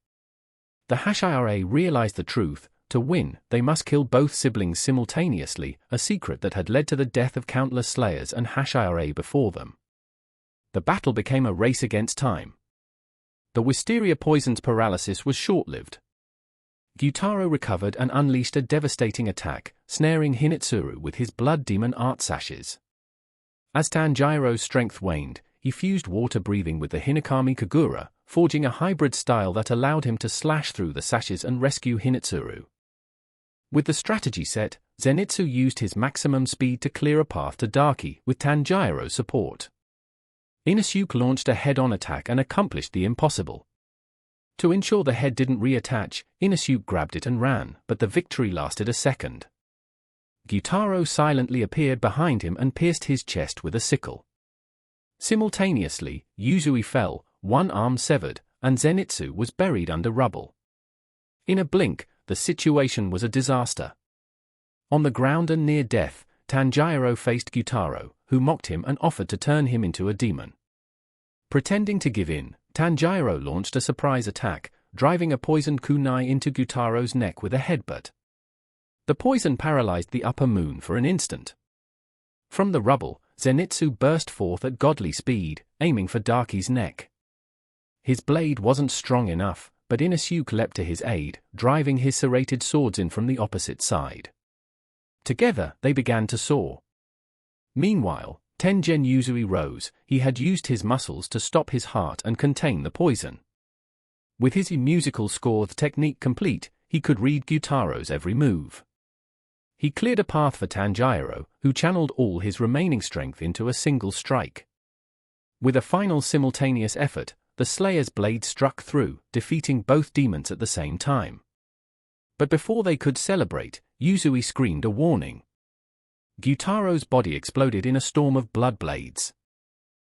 The Hashira realized the truth: to win, they must kill both siblings simultaneously, a secret that had led to the death of countless slayers and Hashira before them. The battle became a race against time. The wisteria poison's paralysis was short-lived. Gyutaro recovered and unleashed a devastating attack, snaring Hinetsuru with his blood demon art sashes. As Tanjiro's strength waned, he fused water breathing with the Hinokami Kagura, forging a hybrid style that allowed him to slash through the sashes and rescue Hinetsuru. With the strategy set, Zenitsu used his maximum speed to clear a path to Daki, with Tanjiro's support. Inosuke launched a head-on attack and accomplished the impossible. To ensure the head didn't reattach, Inosuke grabbed it and ran, but the victory lasted a second. Gyutaro silently appeared behind him and pierced his chest with a sickle. Simultaneously, Yuzui fell, one arm severed, and Zenitsu was buried under rubble. In a blink, the situation was a disaster. On the ground and near death, Tanjiro faced Gyutaro, who mocked him and offered to turn him into a demon. Pretending to give in, Tanjiro launched a surprise attack, driving a poisoned kunai into Gyutaro's neck with a headbutt. The poison paralyzed the upper moon for an instant. From the rubble, Zenitsu burst forth at godly speed, aiming for Daki's neck. His blade wasn't strong enough, but Inosuke leapt to his aid, driving his serrated swords in from the opposite side. Together, they began to soar. Meanwhile, Tengen Yuzui rose. He had used his muscles to stop his heart and contain the poison. With his musical score technique complete, he could read Gyutaro's every move. He cleared a path for Tanjiro, who channeled all his remaining strength into a single strike. With a final simultaneous effort, the Slayer's blade struck through, defeating both demons at the same time. But before they could celebrate, Yuzui screamed a warning. Gyutaro's body exploded in a storm of blood blades.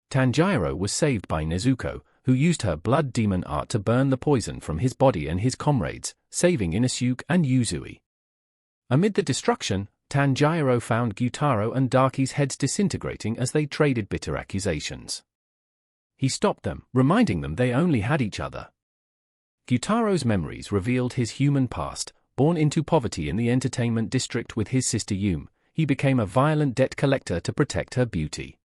Tanjiro was saved by Nezuko, who used her blood demon art to burn the poison from his body and his comrades, saving Inosuke and Yuzui. Amid the destruction, Tanjiro found Gyutaro and Daki's heads disintegrating as they traded bitter accusations. He stopped them, reminding them they only had each other. Gyutaro's memories revealed his human past. Born into poverty in the entertainment district with his sister Yume, he became a violent debt collector to protect her beauty.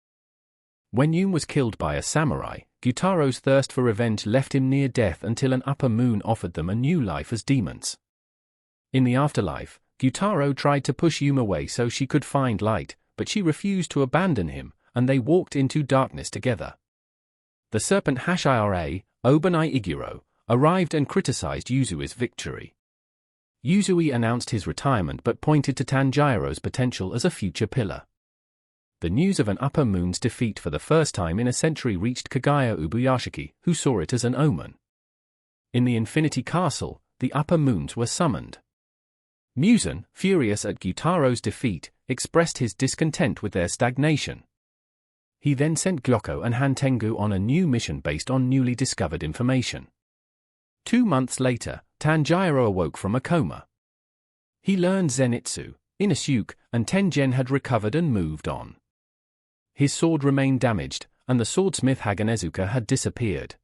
When Yume was killed by a samurai, Gyutaro's thirst for revenge left him near death until an upper moon offered them a new life as demons. In the afterlife, Gyutaro tried to push Yume away so she could find light, but she refused to abandon him, and they walked into darkness together. The serpent Hashira, Obanai Iguro, arrived and criticized Yuzui's victory. Yuzui announced his retirement but pointed to Tanjiro's potential as a future pillar. The news of an upper moon's defeat for the first time in a century reached Kagaya Ubuyashiki, who saw it as an omen. In the Infinity Castle, the upper moons were summoned. Muzan, furious at Gyutaro's defeat, expressed his discontent with their stagnation. He then sent Gyoko and Hantengu on a new mission based on newly discovered information. 2 months later, Tanjiro awoke from a coma. He learned Zenitsu, Inosuke, and Tengen had recovered and moved on. His sword remained damaged, and the swordsmith Haganezuka had disappeared.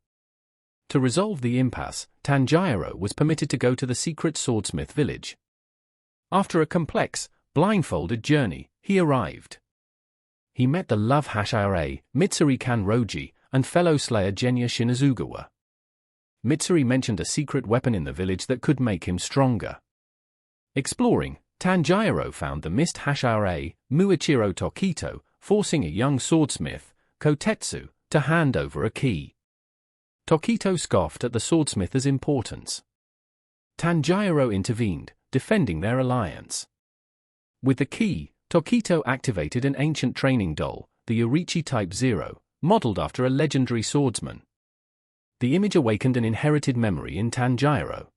To resolve the impasse, Tanjiro was permitted to go to the secret swordsmith village. After a complex, blindfolded journey, he arrived. He met the love Hashira, Mitsuri Kanroji, and fellow slayer Genya Shinazugawa. Mitsuri mentioned a secret weapon in the village that could make him stronger. Exploring, Tanjiro found the mist Hashira, Muichiro Tokito, forcing a young swordsmith, Kotetsu, to hand over a key. Tokito scoffed at the swordsmith's importance. Tanjiro intervened, defending their alliance. With the key, Tokito activated an ancient training doll, the Yorichi Type 0, modeled after a legendary swordsman. The image awakened an inherited memory in Tanjiro.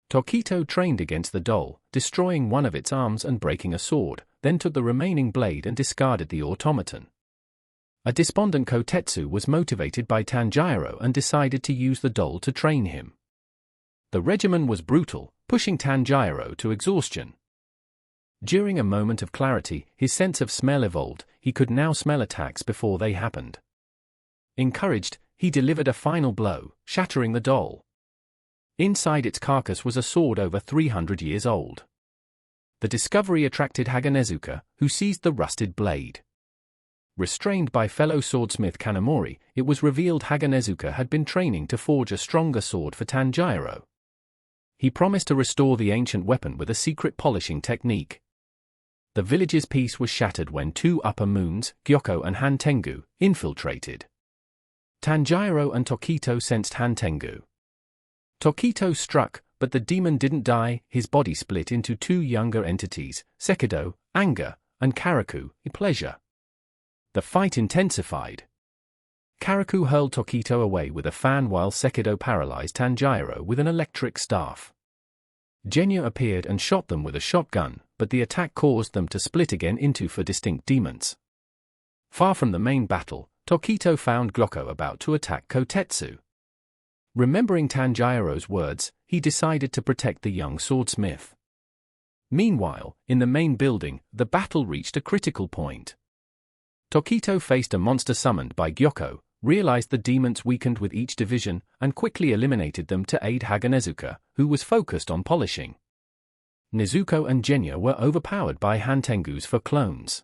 Tokito trained against the doll, destroying one of its arms and breaking a sword, then took the remaining blade and discarded the automaton. A despondent Kotetsu was motivated by Tanjiro and decided to use the doll to train him. The regimen was brutal, pushing Tanjiro to exhaustion. During a moment of clarity, his sense of smell evolved. He could now smell attacks before they happened. Encouraged, he delivered a final blow, shattering the doll. Inside its carcass was a sword over 300 years old. The discovery attracted Haganezuka, who seized the rusted blade. Restrained by fellow swordsmith Kanamori, it was revealed Haganezuka had been training to forge a stronger sword for Tanjiro. He promised to restore the ancient weapon with a secret polishing technique. The village's peace was shattered when two upper moons, Gyoko and Hantengu, infiltrated. Tanjiro and Tokito sensed Hantengu. Tokito struck, but the demon didn't die. His body split into two younger entities, Sekido, anger, and Karaku, pleasure. The fight intensified. Karaku hurled Tokito away with a fan while Sekido paralyzed Tanjiro with an electric staff. Genya appeared and shot them with a shotgun, but the attack caused them to split again into four distinct demons. Far from the main battle, Tokito found Gyoko about to attack Kotetsu. Remembering Tanjiro's words, he decided to protect the young swordsmith. Meanwhile, in the main building, the battle reached a critical point. Tokito faced a monster summoned by Gyoko, realized the demons weakened with each division, and quickly eliminated them to aid Haganezuka, who was focused on polishing. Nezuko and Genya were overpowered by Hantengu's four clones.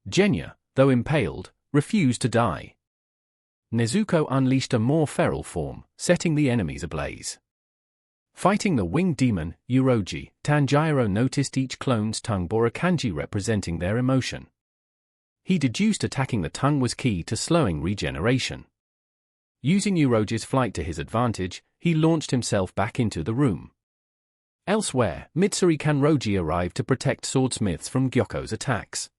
Genya, though impaled, refused to die. Nezuko unleashed a more feral form, setting the enemies ablaze. Fighting the winged demon, Uroji, Tanjiro noticed each clone's tongue bore a kanji representing their emotion. He deduced attacking the tongue was key to slowing regeneration. Using Uroji's flight to his advantage, he launched himself back into the room. Elsewhere, Mitsuri Kanroji arrived to protect swordsmiths from Gyoko's attacks.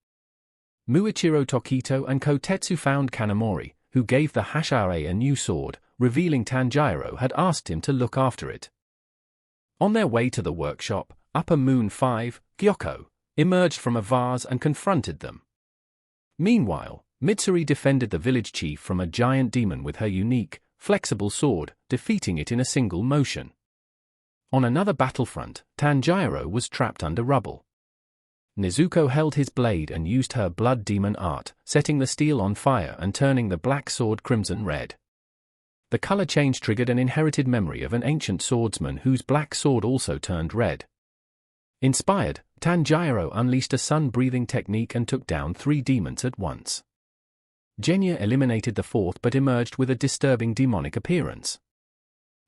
Muichiro Tokito and Kotetsu found Kanamori, who gave the Hashira a new sword, revealing Tanjiro had asked him to look after it. On their way to the workshop, Upper Moon 5, Gyoko, emerged from a vase and confronted them. Meanwhile, Mitsuri defended the village chief from a giant demon with her unique, flexible sword, defeating it in a single motion. On another battlefront, Tanjiro was trapped under rubble. Nezuko held his blade and used her blood demon art, setting the steel on fire and turning the black sword crimson red. The color change triggered an inherited memory of an ancient swordsman whose black sword also turned red. Inspired, Tanjiro unleashed a sun-breathing technique and took down 3 demons at once. Genya eliminated the 4th but emerged with a disturbing demonic appearance.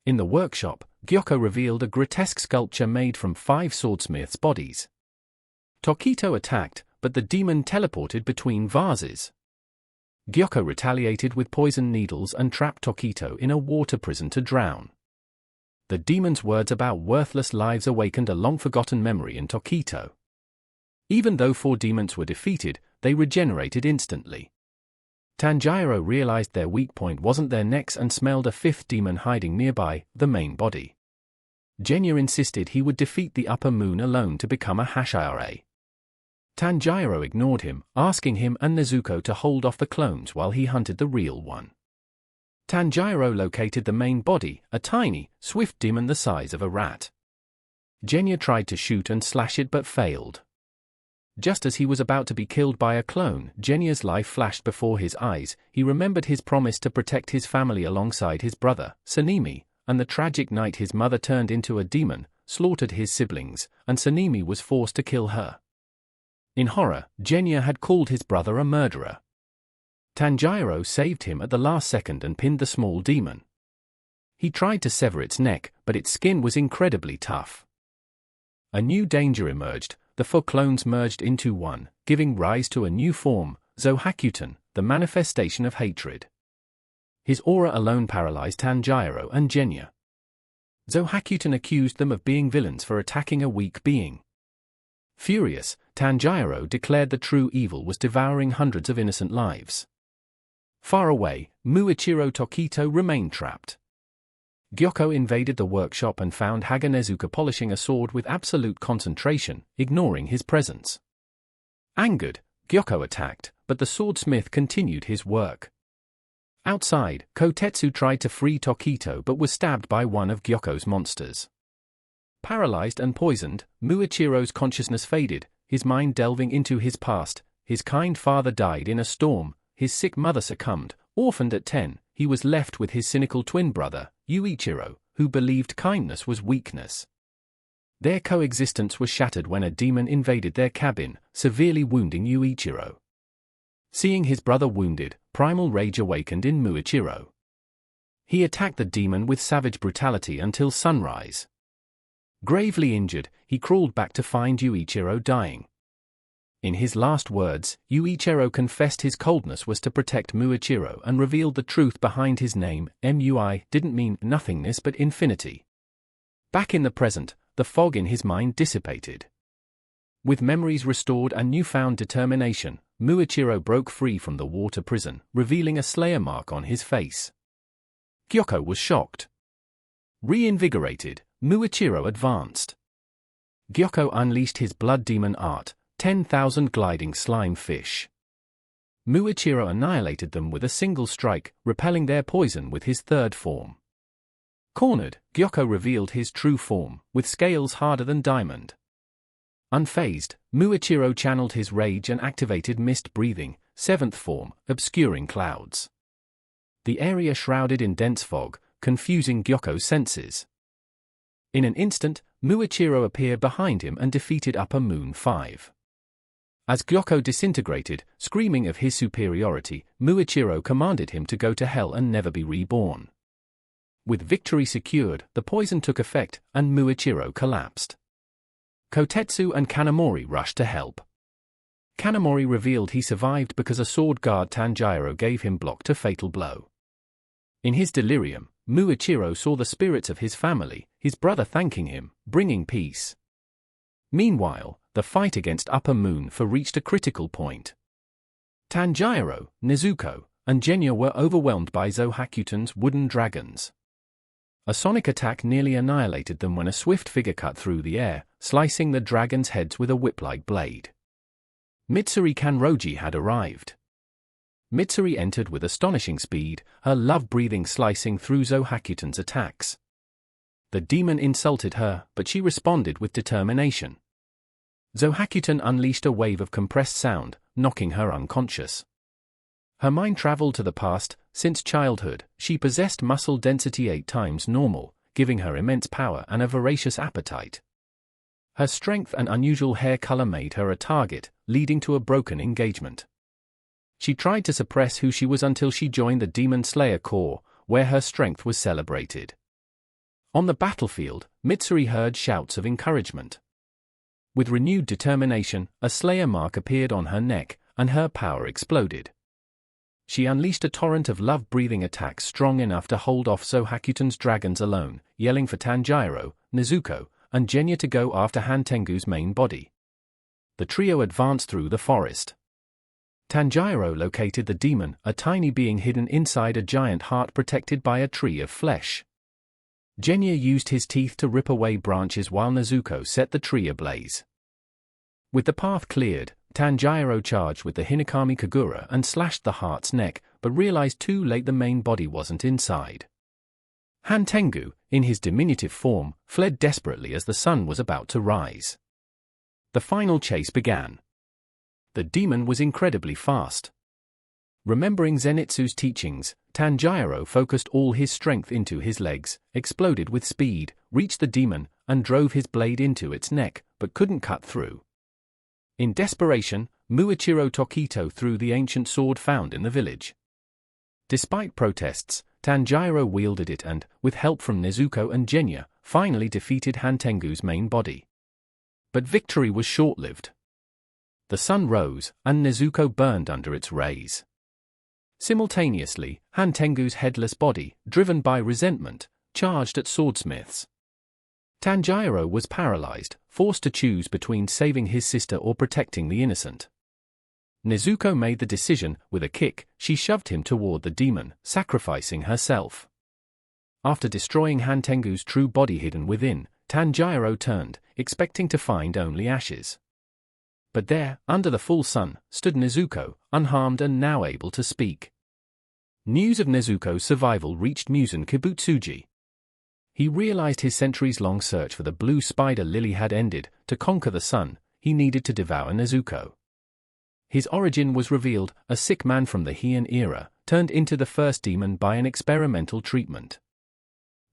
In the workshop, Gyoko revealed a grotesque sculpture made from 5 swordsmiths' bodies. Tokito attacked, but the demon teleported between vases. Gyoko retaliated with poison needles and trapped Tokito in a water prison to drown. The demon's words about worthless lives awakened a long-forgotten memory in Tokito. Even though 4 demons were defeated, they regenerated instantly. Tanjiro realized their weak point wasn't their necks and smelled a 5th demon hiding nearby, the main body. Genya insisted he would defeat the Upper Moon alone to become a Hashira. Tanjiro ignored him, asking him and Nezuko to hold off the clones while he hunted the real one. Tanjiro located the main body, a tiny, swift demon the size of a rat. Genya tried to shoot and slash it but failed. Just as he was about to be killed by a clone, Genya's life flashed before his eyes. He remembered his promise to protect his family alongside his brother, Sanemi, and the tragic night his mother turned into a demon, slaughtered his siblings, and Sanemi was forced to kill her. In horror, Genya had called his brother a murderer. Tanjiro saved him at the last second and pinned the small demon. He tried to sever its neck, but its skin was incredibly tough. A new danger emerged. The 4 clones merged into one, giving rise to a new form, Zohakuton, the manifestation of hatred. His aura alone paralyzed Tanjiro and Genya. Zohakuten accused them of being villains for attacking a weak being. Furious, Tanjiro declared the true evil was devouring hundreds of innocent lives. Far away, Muichiro Tokito remained trapped. Gyoko invaded the workshop and found Haganezuka polishing a sword with absolute concentration, ignoring his presence. Angered, Gyoko attacked, but the swordsmith continued his work. Outside, Kotetsu tried to free Tokito but was stabbed by one of Gyoko's monsters. Paralyzed and poisoned, Muichiro's consciousness faded, his mind delving into his past. His kind father died in a storm, his sick mother succumbed. Orphaned at 10, he was left with his cynical twin brother, Yuichiro, who believed kindness was weakness. Their coexistence was shattered when a demon invaded their cabin, severely wounding Yuichiro. Seeing his brother wounded, primal rage awakened in Muichiro. He attacked the demon with savage brutality until sunrise. Gravely injured, he crawled back to find Yuichiro dying. In his last words, Yuichiro confessed his coldness was to protect Muichiro and revealed the truth behind his name. Mui didn't mean nothingness but infinity. Back in the present, the fog in his mind dissipated. With memories restored and newfound determination, Muichiro broke free from the water prison, revealing a slayer mark on his face. Gyoko was shocked. Reinvigorated, Muichiro advanced. Gyoko unleashed his blood demon art, 10,000 gliding slime fish. Muichiro annihilated them with a single strike, repelling their poison with his third form. Cornered, Gyoko revealed his true form, with scales harder than diamond. Unfazed, Muichiro channeled his rage and activated mist breathing, 7th form, obscuring clouds. The area shrouded in dense fog, confusing Gyoko's senses. In an instant, Muichiro appeared behind him and defeated Upper Moon 5. As Gyoko disintegrated, screaming of his superiority, Muichiro commanded him to go to hell and never be reborn. With victory secured, the poison took effect, and Muichiro collapsed. Kotetsu and Kanamori rushed to help. Kanamori revealed he survived because a sword guard Tanjiro gave him block to fatal blow. In his delirium, Muichiro saw the spirits of his family, his brother thanking him, bringing peace. Meanwhile, the fight against Upper Moon 4 reached a critical point. Tanjiro, Nezuko, and Genya were overwhelmed by Zohakuten's wooden dragons. A sonic attack nearly annihilated them when a swift figure cut through the air, slicing the dragons' heads with a whip-like blade. Mitsuri Kanroji had arrived. Mitsuri entered with astonishing speed, her love-breathing slicing through Zohakuten's attacks. The demon insulted her, but she responded with determination. Zohakuten unleashed a wave of compressed sound, knocking her unconscious. Her mind traveled to the past. Since childhood, she possessed muscle density 8 times normal, giving her immense power and a voracious appetite. Her strength and unusual hair color made her a target, leading to a broken engagement. She tried to suppress who she was until she joined the Demon Slayer Corps, where her strength was celebrated. On the battlefield, Mitsuri heard shouts of encouragement. With renewed determination, a Slayer mark appeared on her neck, and her power exploded. She unleashed a torrent of love-breathing attacks strong enough to hold off Zohakuten's dragons alone, yelling for Tanjiro, Nezuko, and Genya to go after Hantengu's main body. The trio advanced through the forest. Tanjiro located the demon, a tiny being hidden inside a giant heart protected by a tree of flesh. Genya used his teeth to rip away branches while Nezuko set the tree ablaze. With the path cleared, Tanjiro charged with the Hinokami Kagura and slashed the heart's neck, but realized too late the main body wasn't inside. Hantengu, in his diminutive form, fled desperately as the sun was about to rise. The final chase began. The demon was incredibly fast. Remembering Zenitsu's teachings, Tanjiro focused all his strength into his legs, exploded with speed, reached the demon, and drove his blade into its neck, but couldn't cut through. In desperation, Muichiro Tokito threw the ancient sword found in the village. Despite protests, Tanjiro wielded it and, with help from Nezuko and Genya, finally defeated Hantengu's main body. But victory was short-lived. The sun rose, and Nezuko burned under its rays. Simultaneously, Hantengu's headless body, driven by resentment, charged at Swordsmiths. Tanjiro was paralyzed, forced to choose between saving his sister or protecting the innocent. Nezuko made the decision. With a kick, she shoved him toward the demon, sacrificing herself. After destroying Hantengu's true body hidden within, Tanjiro turned, expecting to find only ashes. But there, under the full sun, stood Nezuko, unharmed and now able to speak. News of Nezuko's survival reached Muzan Kibutsuji. He realized his centuries-long search for the blue spider lily had ended. To conquer the sun, he needed to devour Nezuko. His origin was revealed: a sick man from the Heian era, turned into the first demon by an experimental treatment.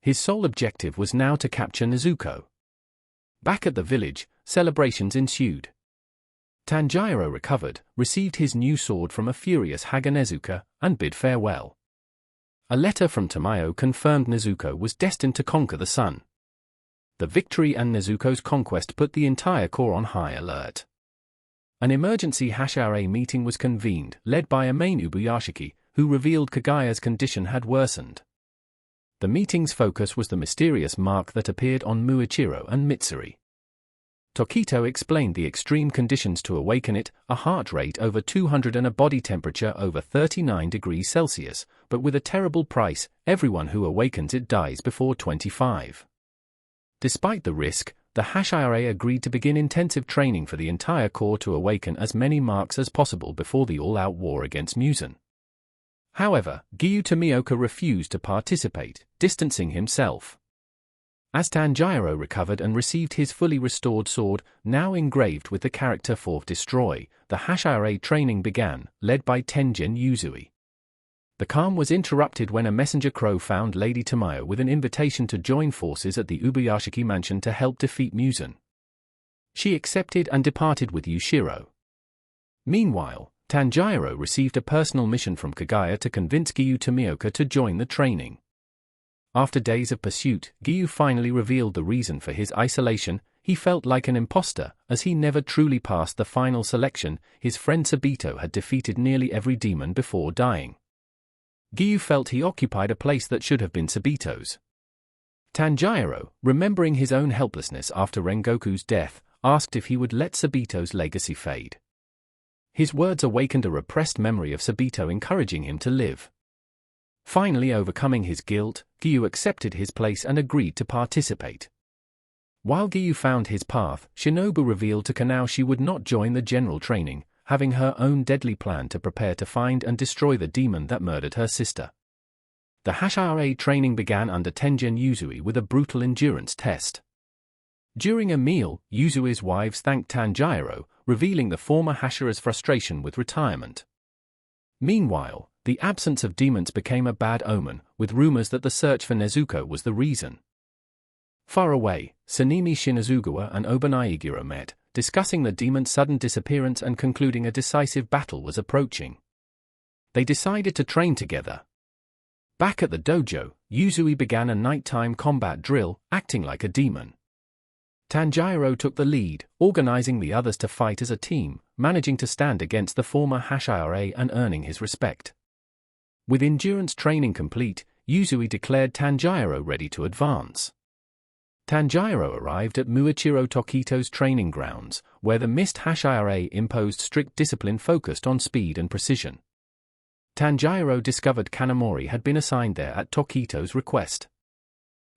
His sole objective was now to capture Nezuko. Back at the village, celebrations ensued. Tanjiro recovered, received his new sword from a furious Haganezuka, and bid farewell. A letter from Tamayo confirmed Nezuko was destined to conquer the sun. The victory and Nezuko's conquest put the entire corps on high alert. An emergency Hashira meeting was convened, led by a main Ubuyashiki, who revealed Kagaya's condition had worsened. The meeting's focus was the mysterious mark that appeared on Muichiro and Mitsuri. Tokito explained the extreme conditions to awaken it: a heart rate over 200 and a body temperature over 39 degrees Celsius, but with a terrible price: everyone who awakens it dies before 25. Despite the risk, the Hashira agreed to begin intensive training for the entire corps to awaken as many marks as possible before the all-out war against Muzan. However, Giyu Tomioka refused to participate, distancing himself. As Tanjiro recovered and received his fully restored sword, now engraved with the character for Destroy, the Hashira training began, led by Tenjin Uzui. The calm was interrupted when a messenger crow found Lady Tamayo with an invitation to join forces at the Ubuyashiki mansion to help defeat Muzan. She accepted and departed with Yushiro. Meanwhile, Tanjiro received a personal mission from Kagaya to convince Giyu Tomioka to join the training. After days of pursuit, Giyu finally revealed the reason for his isolation. He felt like an imposter, as he never truly passed the final selection. His friend Sabito had defeated nearly every demon before dying. Giyu felt he occupied a place that should have been Sabito's. Tanjiro, remembering his own helplessness after Rengoku's death, asked if he would let Sabito's legacy fade. His words awakened a repressed memory of Sabito, encouraging him to live. Finally overcoming his guilt, Giyu accepted his place and agreed to participate. While Giyu found his path, Shinobu revealed to Kanao she would not join the general training, having her own deadly plan to prepare to find and destroy the demon that murdered her sister. The Hashira training began under Tenjin Uzui with a brutal endurance test. During a meal, Uzui's wives thanked Tanjiro, revealing the former Hashira's frustration with retirement. Meanwhile, the absence of demons became a bad omen, with rumors that the search for Nezuko was the reason. Far away, Sanemi Shinazugawa and Obanai Iguro met, discussing the demon's sudden disappearance and concluding a decisive battle was approaching. They decided to train together. Back at the dojo, Uzui began a nighttime combat drill, acting like a demon. Tanjiro took the lead, organizing the others to fight as a team, managing to stand against the former Hashira and earning his respect. With endurance training complete, Uzui declared Tanjiro ready to advance. Tanjiro arrived at Muichiro Tokito's training grounds, where the Mist Hashira imposed strict discipline focused on speed and precision. Tanjiro discovered Kanamori had been assigned there at Tokito's request.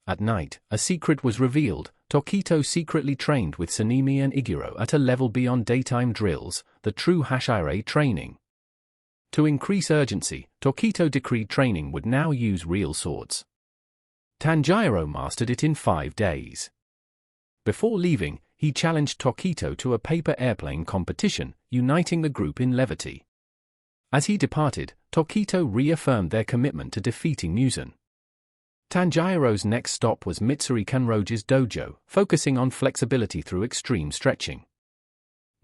At night, a secret was revealed: Tokito secretly trained with Sanemi and Iguro at a level beyond daytime drills, the true Hashira training. To increase urgency, Tokito decreed training would now use real swords. Tanjiro mastered it in 5 days. Before leaving, he challenged Tokito to a paper airplane competition, uniting the group in levity. As he departed, Tokito reaffirmed their commitment to defeating Muzan. Tanjiro's next stop was Mitsuri Kanroji's dojo, focusing on flexibility through extreme stretching.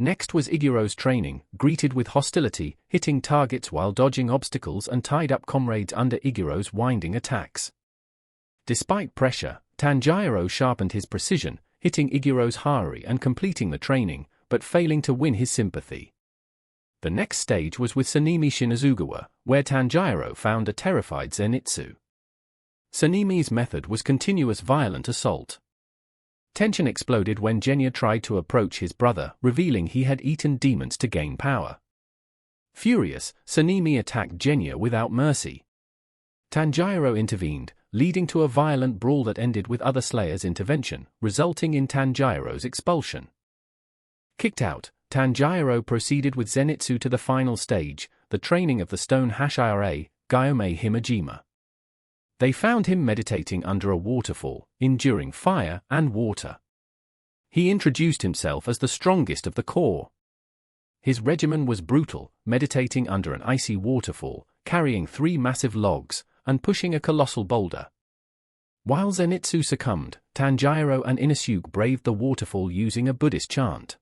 Next was Iguro's training, greeted with hostility, hitting targets while dodging obstacles and tied up comrades under Iguro's winding attacks. Despite pressure, Tanjiro sharpened his precision, hitting Iguro's Hari and completing the training, but failing to win his sympathy. The next stage was with Sanemi Shinazugawa, where Tanjiro found a terrified Zenitsu. Sanemi's method was continuous violent assault. Tension exploded when Genya tried to approach his brother, revealing he had eaten demons to gain power. Furious, Sanemi attacked Genya without mercy. Tanjiro intervened, leading to a violent brawl that ended with other Slayers' intervention, resulting in Tanjiro's expulsion. Kicked out, Tanjiro proceeded with Zenitsu to the final stage, the training of the stone Hashira, Gyome Himejima. They found him meditating under a waterfall, enduring fire and water. He introduced himself as the strongest of the corps. His regimen was brutal, meditating under an icy waterfall, carrying 3 massive logs, and pushing a colossal boulder. While Zenitsu succumbed, Tanjiro and Inosuke braved the waterfall using a Buddhist chant.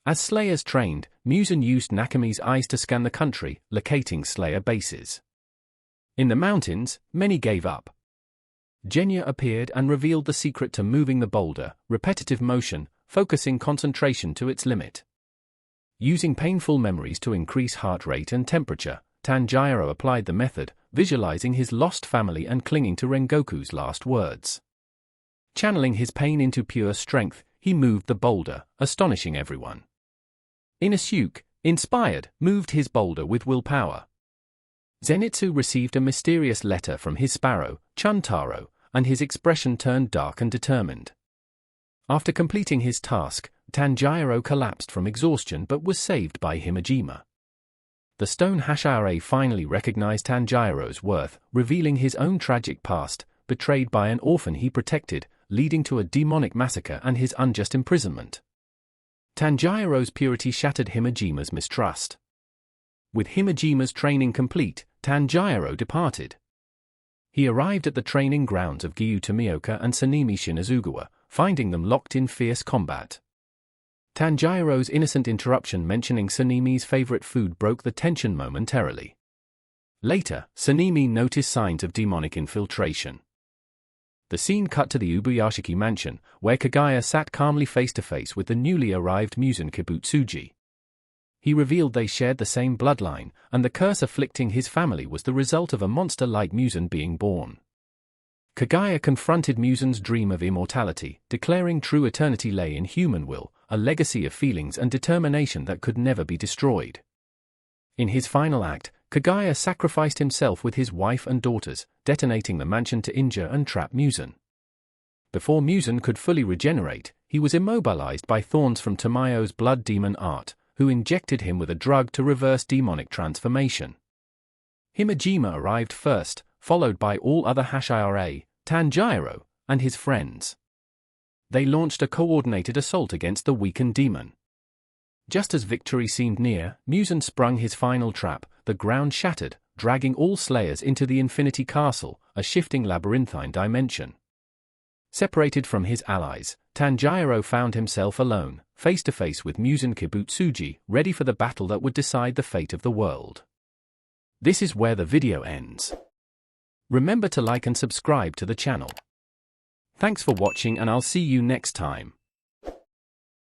As Slayers trained, Muzan used Nakami's eyes to scan the country, locating Slayer bases. In the mountains, many gave up. Genya appeared and revealed the secret to moving the boulder, repetitive motion, focusing concentration to its limit. Using painful memories to increase heart rate and temperature, Tanjiro applied the method, visualizing his lost family and clinging to Rengoku's last words. Channeling his pain into pure strength, he moved the boulder, astonishing everyone. Inosuke, inspired, moved his boulder with willpower. Zenitsu received a mysterious letter from his sparrow, Chuntaro, and his expression turned dark and determined. After completing his task, Tanjiro collapsed from exhaustion but was saved by Himejima. The stone Hashira finally recognized Tanjiro's worth, revealing his own tragic past, betrayed by an orphan he protected, leading to a demonic massacre and his unjust imprisonment. Tanjiro's purity shattered Himejima's mistrust. With Himejima's training complete, Tanjiro departed. He arrived at the training grounds of Gyu Tomioka and Sanemi Shinazugawa, finding them locked in fierce combat. Tanjiro's innocent interruption mentioning Sanemi's favorite food broke the tension momentarily. Later, Sanemi noticed signs of demonic infiltration. The scene cut to the Ubuyashiki mansion, where Kaguya sat calmly face-to-face with the newly arrived Muzan Kibutsuji. He revealed they shared the same bloodline, and the curse afflicting his family was the result of a monster like Muzan being born. Kaguya confronted Muzan's dream of immortality, declaring true eternity lay in human will, a legacy of feelings and determination that could never be destroyed. In his final act, Kaguya sacrificed himself with his wife and daughters, detonating the mansion to injure and trap Muzan. Before Muzan could fully regenerate, he was immobilized by thorns from Tamayo's blood demon art, who injected him with a drug to reverse demonic transformation. Himejima arrived first, followed by all other Hashira, Tanjiro, and his friends. They launched a coordinated assault against the weakened demon. Just as victory seemed near, Muzan sprung his final trap, the ground shattered, dragging all Slayers into the Infinity Castle, a shifting labyrinthine dimension. Separated from his allies, Tanjiro found himself alone, face-to-face with Muzan Kibutsuji, ready for the battle that would decide the fate of the world. This is where the video ends. Remember to like and subscribe to the channel. Thanks for watching and I'll see you next time.